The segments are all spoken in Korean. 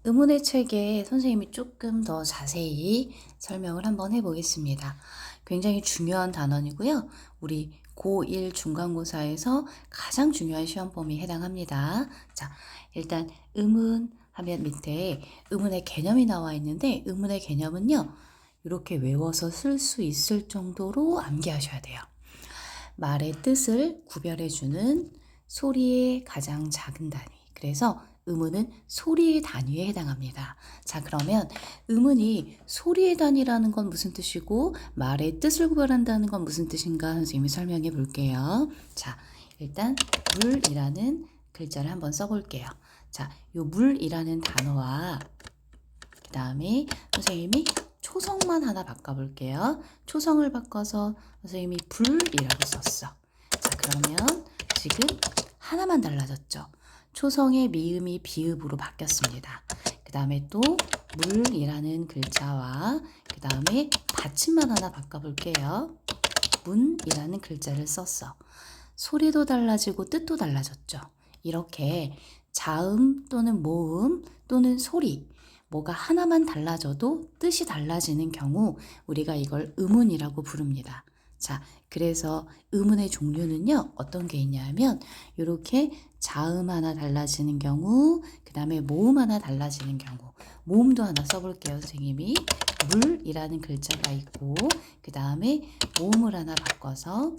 의문의 책에 선생님이 조금 더 자세히 설명을 한번 해보겠습니다. 굉장히 중요한 단원이고요. 우리 고1 중간고사에서 가장 중요한 시험 범위에 해당합니다. 자, 일단 의문 하면 밑에 의문의 개념이 나와 있는데 의문의 개념은요. 이렇게 외워서 쓸 수 있을 정도로 암기하셔야 돼요. 말의 뜻을 구별해주는 소리의 가장 작은 단위. 그래서 의문은 소리의 단위에 해당합니다. 자, 그러면 의문이 소리의 단위라는 건 무슨 뜻이고 말의 뜻을 구별한다는 건 무슨 뜻인가 선생님이 설명해 볼게요. 자, 일단 물이라는 글자를 한번 써볼게요. 자, 요 물이라는 단어와 그 다음에 선생님이 초성만 하나 바꿔볼게요. 초성을 바꿔서 선생님이 불이라고 썼어. 자, 그러면 지금 하나만 달라졌죠. 초성의 미음이 비읍으로 바뀌었습니다. 그 다음에 또 물이라는 글자와 그 다음에 받침만 하나 바꿔볼게요. 문이라는 글자를 썼어. 소리도 달라지고 뜻도 달라졌죠. 이렇게 자음 또는 모음 또는 소리 뭐가 하나만 달라져도 뜻이 달라지는 경우 우리가 이걸 의문이라고 부릅니다. 자, 그래서 의문의 종류는요, 어떤 게 있냐면 이렇게 자음 하나 달라지는 경우, 그 다음에 모음 하나 달라지는 경우, 모음도 하나 써볼게요, 선생님이. 물이라는 글자가 있고, 그 다음에 모음을 하나 바꿔서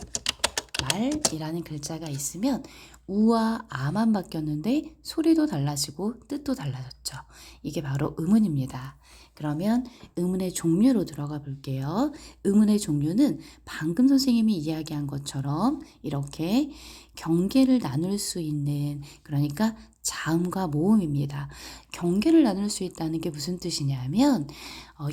말이라는 글자가 있으면 우와 아만 바뀌었는데 소리도 달라지고 뜻도 달라졌죠. 이게 바로 의문입니다. 그러면 의문의 종류로 들어가 볼게요. 의문의 종류는 방금 선생님이 이야기한 것처럼 이렇게 경계를 나눌 수 있는, 그러니까 자음과 모음입니다. 경계를 나눌 수 있다는 게 무슨 뜻이냐면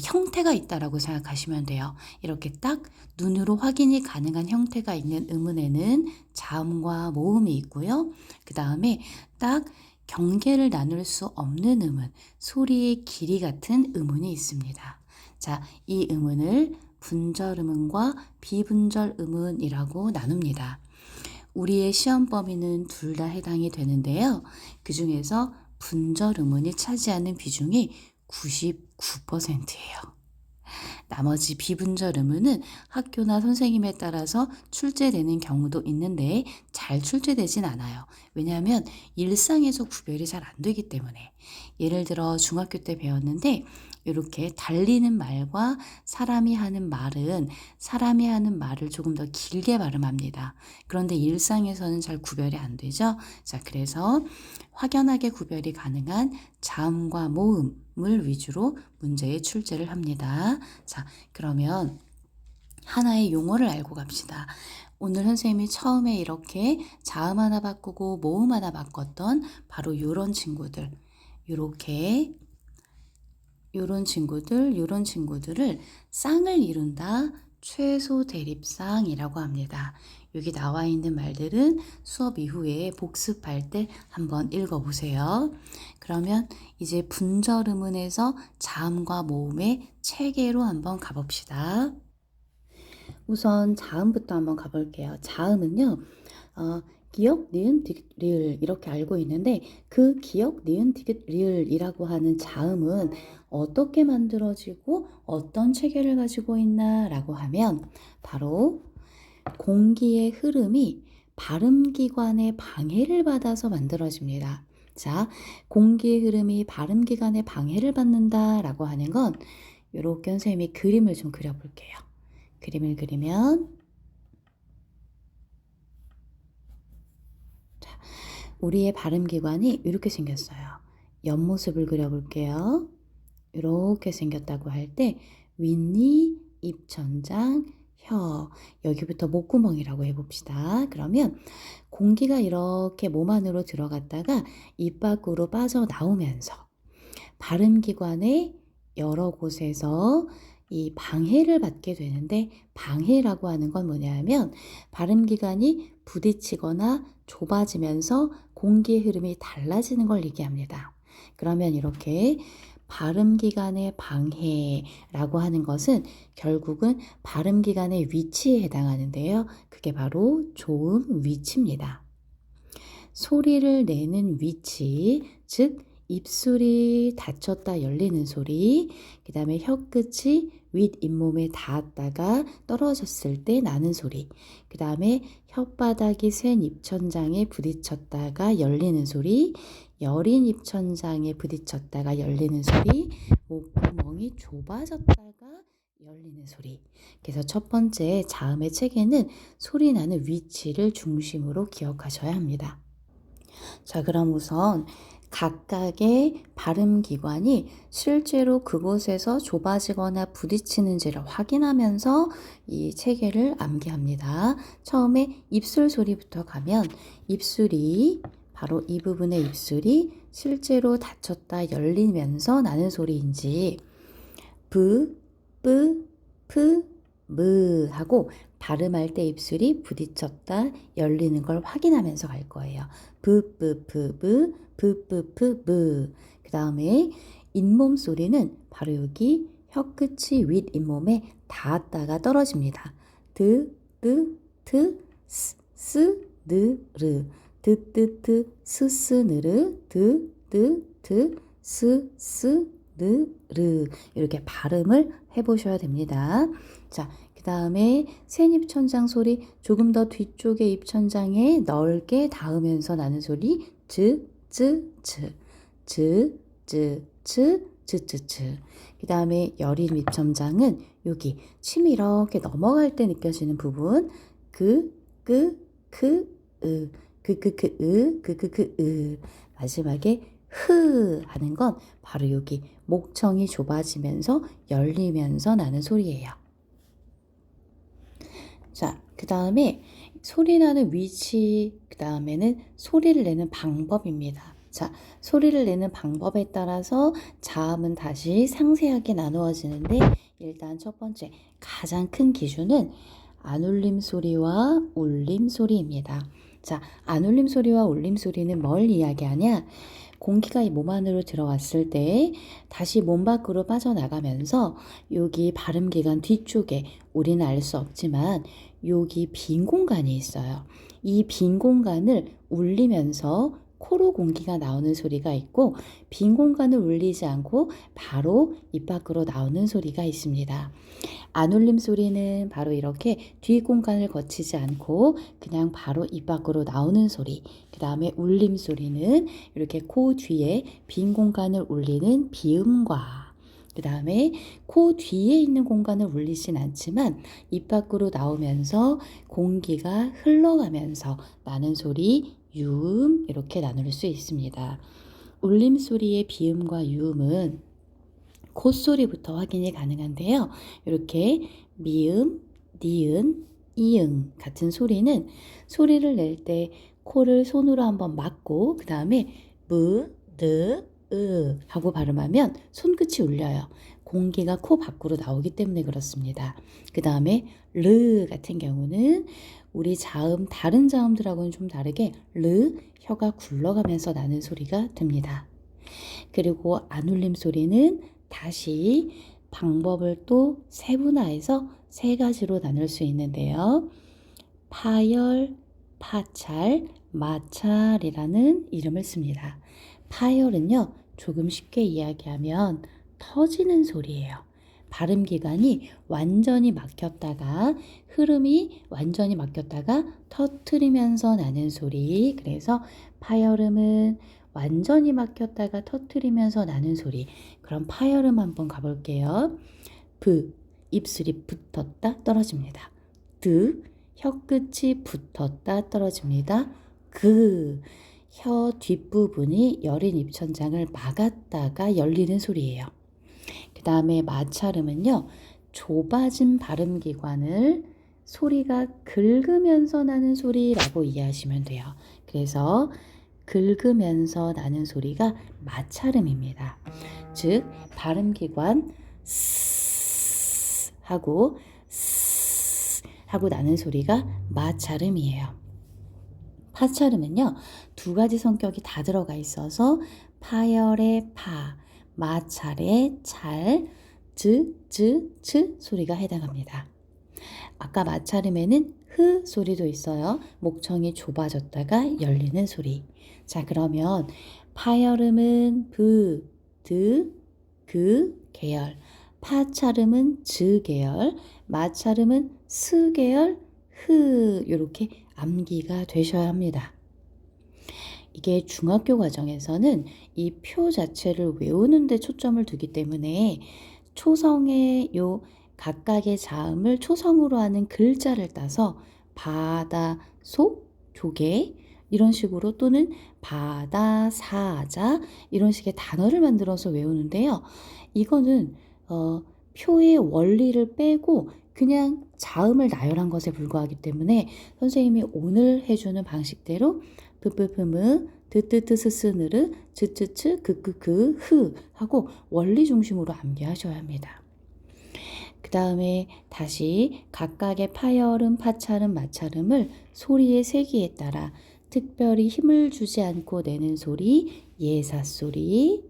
형태가 있다라고 생각하시면 돼요. 이렇게 딱 눈으로 확인이 가능한 형태가 있는 의문에는 자음과 모음이 있고요. 그 다음에 딱 경계를 나눌 수 없는 의문, 소리의 길이 같은 의문이 있습니다. 자, 이 의문을 분절 의문과 비분절 의문이라고 나눕니다. 우리의 시험 범위는 둘 다 해당이 되는데요. 그 중에서 분절 의문이 차지하는 비중이 99%예요. 나머지 비분절 의문은 학교나 선생님에 따라서 출제되는 경우도 있는데 잘 출제되진 않아요. 왜냐하면 일상에서 구별이 잘 안 되기 때문에. 예를 들어 중학교 때 배웠는데 이렇게 달리는 말과 사람이 하는 말을 조금 더 길게 발음합니다. 그런데 일상에서는 잘 구별이 안 되죠. 자, 그래서 확연하게 구별이 가능한 자음과 모음을 위주로 문제에 출제를 합니다. 자, 그러면 하나의 용어를 알고 갑시다. 오늘 선생님이 처음에 이렇게 자음 하나 바꾸고 모음 하나 바꿨던 바로 이런 친구들, 요런 친구들을 쌍을 이룬다 최소 대립쌍이라고 합니다. 여기 나와 있는 말들은 수업 이후에 복습할 때 한번 읽어보세요. 그러면 이제 분절 의문에서 자음과 모음의 체계로 한번 가봅시다. 우선 자음부터 한번 가볼게요. 자음은요, 기역, 니은, 디귿, 리을 이렇게 알고 있는데 그 기역, 니은, 디귿, 리을이라고 하는 자음은 어떻게 만들어지고 어떤 체계를 가지고 있나라고 하면 바로 공기의 흐름이 발음기관의 방해를 받아서 만들어집니다. 자, 공기의 흐름이 발음기관의 방해를 받는다라고 하는 건 이렇게 선생님이 그림을 좀 그려볼게요. 그림을 그리면 우리의 발음기관이 이렇게 생겼어요. 옆모습을 그려볼게요. 이렇게 생겼다고 할 때 윗니, 입천장, 혀, 여기부터 목구멍이라고 해봅시다. 그러면 공기가 이렇게 몸 안으로 들어갔다가 입 밖으로 빠져나오면서 발음기관의 여러 곳에서 이 방해를 받게 되는데 방해라고 하는 건 뭐냐면 발음기관이 부딪히거나 좁아지면서 공기의 흐름이 달라지는 걸 얘기합니다. 그러면 이렇게 발음기관의 방해라고 하는 것은 결국은 발음기관의 위치에 해당하는데요. 그게 바로 조음 위치입니다. 소리를 내는 위치, 즉 입술이 닫혔다 열리는 소리, 그 다음에 혀끝이 윗잇몸에 닿았다가 떨어졌을 때 나는 소리, 그 다음에 혓바닥이 센 입천장에 부딪혔다가 열리는 소리, 여린 입천장에 부딪혔다가 열리는 소리, 목구멍이 좁아졌다가 열리는 소리. 그래서 첫 번째 자음의 체계는 소리 나는 위치를 중심으로 기억하셔야 합니다. 자, 그럼 우선 각각의 발음 기관이 실제로 그곳에서 좁아지거나 부딪히는지를 확인하면서 이 체계를 암기합니다. 처음에 입술 소리부터 가면 입술이 바로 이 부분의 입술이 실제로 닫혔다 열리면서 나는 소리인지 브, 뿌, 프, 무 하고 발음할 때 입술이 부딪혔다 열리는 걸 확인하면서 갈 거예요. 브, 뿌, 프, 브, 브, 뿌, 프, 무. 그 다음에 잇몸 소리는 바로 여기 혀끝이 윗 잇몸에 닿았다가 떨어집니다. 드, 뜨, 트, 스, 느, 르. 드, 뜨, 트, 스, 스, 느, 르. 드, 뜨, 트, 스, 스, 느, 르. 이렇게 발음을 해보셔야 됩니다. 자, 그 다음에 센 입천장 소리 조금 더 뒤쪽에 입천장에 넓게 닿으면서 나는 소리 즈, 쯔, 츠, 즈, 쯔, 츠, 즈, 츠, 츠. 그 다음에 여린 입천장은 여기 침이 이렇게 넘어갈 때 느껴지는 부분 그, 끄, 크, 으, 으. 마지막에 흐 하는 건 바로 여기 목청이 좁아지면서 열리면서 나는 소리예요. 자, 그 다음에 소리 나는 위치, 그 다음에는 소리를 내는 방법입니다. 자, 소리를 내는 방법에 따라서 자음은 다시 상세하게 나누어지는데 일단 첫 번째 가장 큰 기준은 안울림 소리와 울림 소리입니다. 자, 안울림 소리와 울림 소리는 뭘 이야기하냐? 공기가 이 몸 안으로 들어왔을 때 다시 몸 밖으로 빠져나가면서 여기 발음기관 뒤쪽에 우리는 알 수 없지만 여기 빈 공간이 있어요. 이 빈 공간을 울리면서 코로 공기가 나오는 소리가 있고 빈 공간을 울리지 않고 바로 입 밖으로 나오는 소리가 있습니다. 안울림 소리는 바로 이렇게 뒤 공간을 거치지 않고 그냥 바로 입 밖으로 나오는 소리. 그 다음에 울림 소리는 이렇게 코 뒤에 빈 공간을 울리는 비음과 그 다음에 코 뒤에 있는 공간을 울리진 않지만 입 밖으로 나오면서 공기가 흘러가면서 나는 소리 유음 이렇게 나눌 수 있습니다. 울림 소리의 비음과 유음은 콧소리부터 확인이 가능한데요. 이렇게 미음, 니은, 이응 같은 소리는 소리를 낼 때 코를 손으로 한번 막고 그 다음에 무, 느, 으 하고 발음하면 손끝이 울려요. 공기가 코 밖으로 나오기 때문에 그렇습니다. 그 다음에 르 같은 경우는 우리 자음 다른 자음들하고는 좀 다르게 르 혀가 굴러가면서 나는 소리가 됩니다. 그리고 안울림 소리는 다시 방법을 또 세분화해서 세 가지로 나눌 수 있는데요. 파열, 파찰, 마찰이라는 이름을 씁니다. 파열은요, 조금 쉽게 이야기하면 터지는 소리예요. 발음 기관이 완전히 막혔다가 흐름이 완전히 막혔다가 터트리면서 나는 소리. 그래서 파열음은 완전히 막혔다가 터트리면서 나는 소리. 그럼 파열음 한번 가볼게요. 브, 입술이 붙었다 떨어집니다. 드, 혀끝이 붙었다 떨어집니다. 그, 혀 뒷부분이 여린 입천장을 막았다가 열리는 소리예요. 그 다음에 마찰음은요. 좁아진 발음기관을 소리가 긁으면서 나는 소리라고 이해하시면 돼요. 그래서 긁으면서 나는 소리가 마찰음입니다. 즉 발음기관 스 하고 스 하고 나는 소리가 마찰음이에요. 파찰음은요. 두 가지 성격이 다 들어가 있어서 파열의 파, 마찰의 찰, 즈, 츠 소리가 해당합니다. 아까 마찰음에는 흐 소리도 있어요. 목청이 좁아졌다가 열리는 소리. 자, 그러면 파여름은 브, 드, 그 계열, 파차름은 즈 계열, 마차름은 스 계열, 흐 이렇게 암기가 되셔야 합니다. 이게 중학교 과정에서는 이 표 자체를 외우는 데 초점을 두기 때문에 초성의 요 각각의 자음을 초성으로 하는 글자를 따서 바다, 속, 조개 이런 식으로 또는 바다, 사자 이런 식의 단어를 만들어서 외우는데요. 이거는 표의 원리를 빼고 그냥 자음을 나열한 것에 불과하기 때문에 선생님이 오늘 해주는 방식대로 푸푸푸무 드뜨뜨스스느르 츠츠츠 그끄그 흐 하고 원리 중심으로 암기하셔야 합니다. 그 다음에 다시 각각의 파열음, 파차름, 마차름을 소리의 세기에 따라 특별히 힘을 주지 않고 내는 소리, 예사 소리,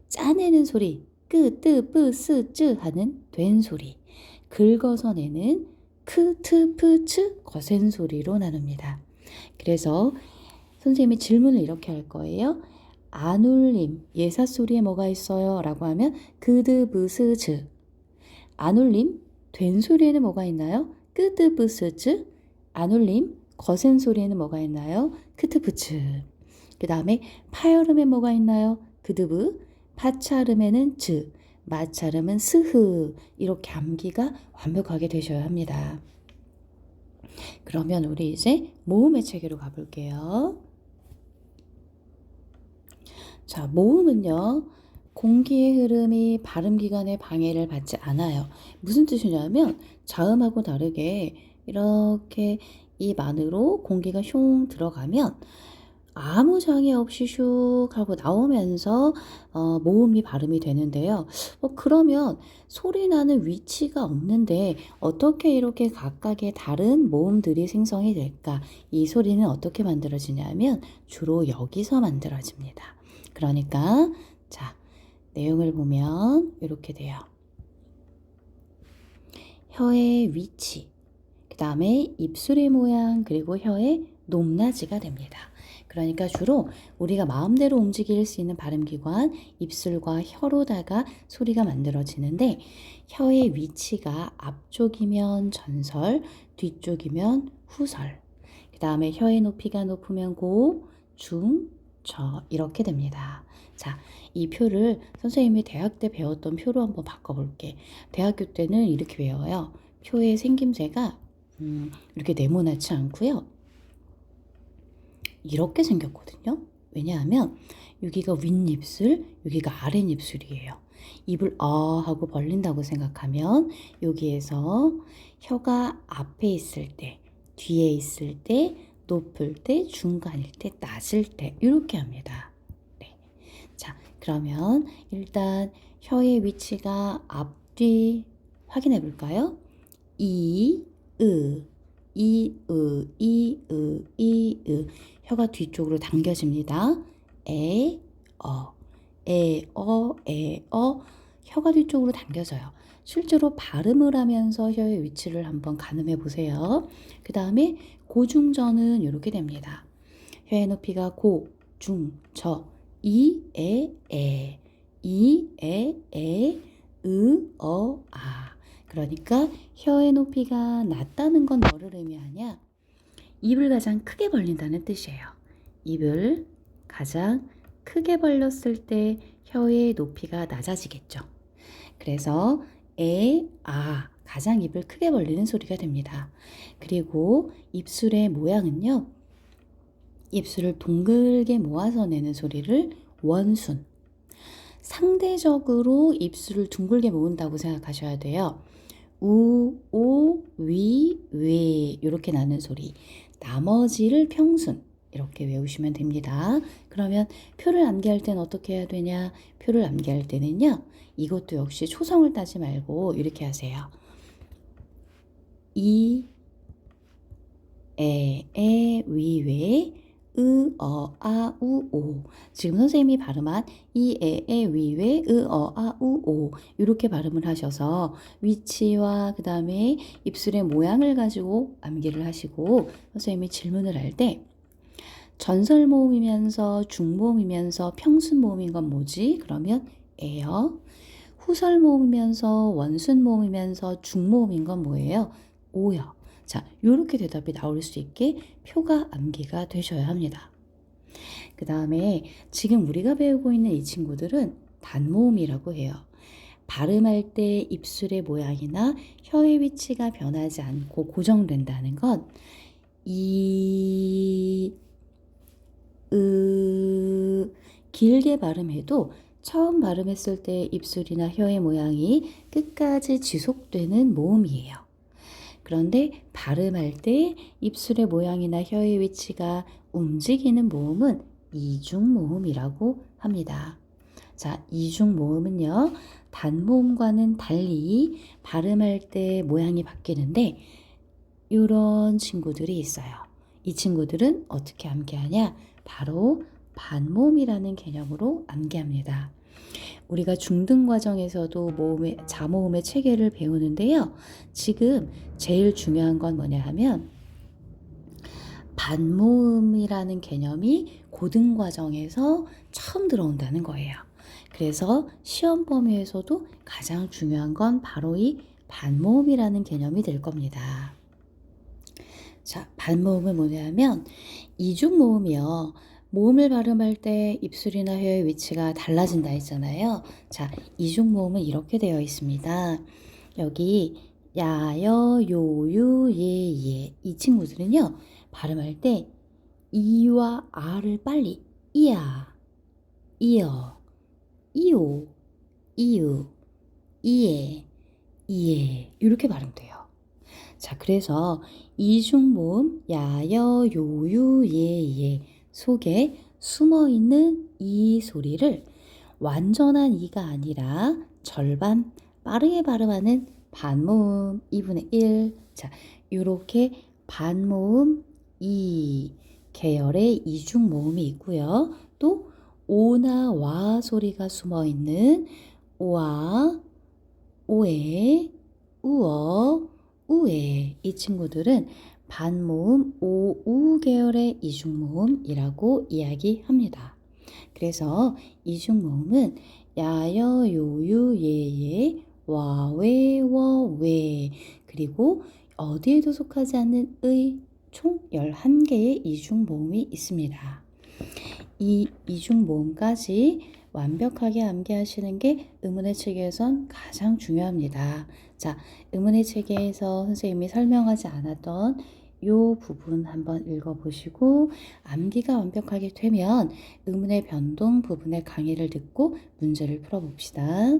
짜내는 소리, 끄, 뜨, 뿌, 스, 쯔 하는 된 소리, 긁어서 내는 크, 트, 프, 츠 거센 소리로 나눕니다. 그래서 선생님이 질문을 이렇게 할 거예요. 안 울림, 예사 소리에 뭐가 있어요? 라고 하면 그드, 브스, 즈. 안 울림, 된 소리에는 뭐가 있나요? 끄드, 브스, 즈. 안 울림, 거센 소리에는 뭐가 있나요? 크트, 부츠. 그 다음에 파열음에 뭐가 있나요? 그드브, 파차름에는 즈, 마차름은 스흐. 이렇게 암기가 완벽하게 되셔야 합니다. 그러면 우리 이제 모음의 체계로 가볼게요. 자, 모음은요, 공기의 흐름이 발음기관의 방해를 받지 않아요. 무슨 뜻이냐면, 자음하고 다르게 이렇게 입 안으로 공기가 슝 들어가면 아무 장애 없이 슉 하고 나오면서 모음이 발음이 되는데요. 그러면 소리 나는 위치가 없는데 어떻게 이렇게 각각의 다른 모음들이 생성이 될까? 이 소리는 어떻게 만들어지냐면 주로 여기서 만들어집니다. 그러니까 자, 내용을 보면 이렇게 돼요. 혀의 위치, 그 다음에 입술의 모양, 그리고 혀의 높낮이가 됩니다. 그러니까 주로 우리가 마음대로 움직일 수 있는 발음기관, 입술과 혀로다가 소리가 만들어지는데 혀의 위치가 앞쪽이면 전설, 뒤쪽이면 후설. 그 다음에 혀의 높이가 높으면 고, 중, 저 이렇게 됩니다. 자, 이 표를 선생님이 대학 때 배웠던 표로 한번 바꿔볼게. 대학교 때는 이렇게 외워요. 표의 생김새가 이렇게 네모나지 않고요. 이렇게 생겼거든요. 왜냐하면 여기가 윗입술, 여기가 아랫입술이에요. 입을 하고 벌린다고 생각하면 여기에서 혀가 앞에 있을 때, 뒤에 있을 때, 높을 때, 중간일 때, 낮을 때 이렇게 합니다. 네. 자, 그러면 일단 혀의 위치가 앞뒤 확인해 볼까요? 이, 으, 이, 으, 이, 으, 이, 으. 혀가 뒤쪽으로 당겨집니다. 에, 어, 혀가 뒤쪽으로 당겨져요. 실제로 발음을 하면서 혀의 위치를 한번 가늠해 보세요. 그 다음에 고중저는 이렇게 됩니다. 혀의 높이가 고, 중, 저, 이, 에, 으, 아. 그러니까 혀의 높이가 낮다는 건 뭐를 의미하냐? 입을 가장 크게 벌린다는 뜻이에요. 입을 가장 크게 벌렸을 때 혀의 높이가 낮아지겠죠. 그래서 가장 입을 크게 벌리는 소리가 됩니다. 그리고 입술의 모양은요. 입술을 둥글게 모아서 내는 소리를 원순. 상대적으로 입술을 둥글게 모은다고 생각하셔야 돼요. 우, 오, 위, 웨 이렇게 나는 소리. 나머지를 평순 이렇게 외우시면 됩니다. 그러면 표를 암기할 때는 어떻게 해야 되냐? 표를 암기할 때는요. 이것도 역시 초성을 따지 말고 이렇게 하세요. 이, 위, 웨, 으, 아, 우, 오. 지금 선생님이 발음한 이, 위, 웨, 으, 아, 우, 오. 이렇게 발음을 하셔서 위치와 그 다음에 입술의 모양을 가지고 암기를 하시고 선생님이 질문을 할 때 전설모음이면서 중모음이면서 평순모음인 건 뭐지? 그러면 에요. 후설모음이면서 원순모음이면서 중모음인 건 뭐예요? 오요. 자, 요렇게 대답이 나올 수 있게 표가 암기가 되셔야 합니다. 그 다음에 지금 우리가 배우고 있는 이 친구들은 단모음이라고 해요. 발음할 때 입술의 모양이나 혀의 위치가 변하지 않고 고정된다는 건 이, 길게 발음해도 처음 발음했을 때 입술이나 혀의 모양이 끝까지 지속되는 모음이에요. 그런데 발음할 때 입술의 모양이나 혀의 위치가 움직이는 모음은 이중모음이라고 합니다. 자, 이중모음은요, 단모음과는 달리 발음할 때 모양이 바뀌는데 이런 친구들이 있어요. 이 친구들은 어떻게 암기하냐? 바로 반모음이라는 개념으로 암기합니다. 우리가 중등 과정에서도 모음의, 자모음의 체계를 배우는데요. 지금 제일 중요한 건 뭐냐 하면 반모음이라는 개념이 고등 과정에서 처음 들어온다는 거예요. 그래서 시험 범위에서도 가장 중요한 건 바로 이 반모음이라는 개념이 될 겁니다. 자, 반모음은 뭐냐면 이중모음이요. 모음을 발음할 때 입술이나 혀의 위치가 달라진다 했잖아요. 자, 이중모음은 이렇게 되어 있습니다. 여기 야여, 요유, 예예 이 친구들은요. 발음할 때 이와 아를 빨리 이야, 이어, 이오, 이유, 이에, 이에 이렇게 발음돼요. 자, 그래서 이중모음 야여, 요유, 예예 속에 숨어있는 이 소리를 완전한 이가 아니라 절반 빠르게 발음하는 반모음 2분의 1. 자, 이렇게 반모음 2 계열의 이중모음이 있고요. 또 오나 와 소리가 숨어있는 오아, 오에, 우어, 우에 이 친구들은 반모음 오우 계열의 이중모음이라고 이야기합니다. 그래서 이중모음은 야여 요유 예예 와웨 워웨 그리고 어디에도 속하지 않는 의 총 11개의 이중모음이 있습니다. 이 이중모음까지 완벽하게 암기하시는 게 의문의 체계에선 가장 중요합니다. 자, 의문의 체계에서 선생님이 설명하지 않았던 이 부분 한번 읽어보시고 암기가 완벽하게 되면 의문의 변동 부분의 강의를 듣고 문제를 풀어봅시다.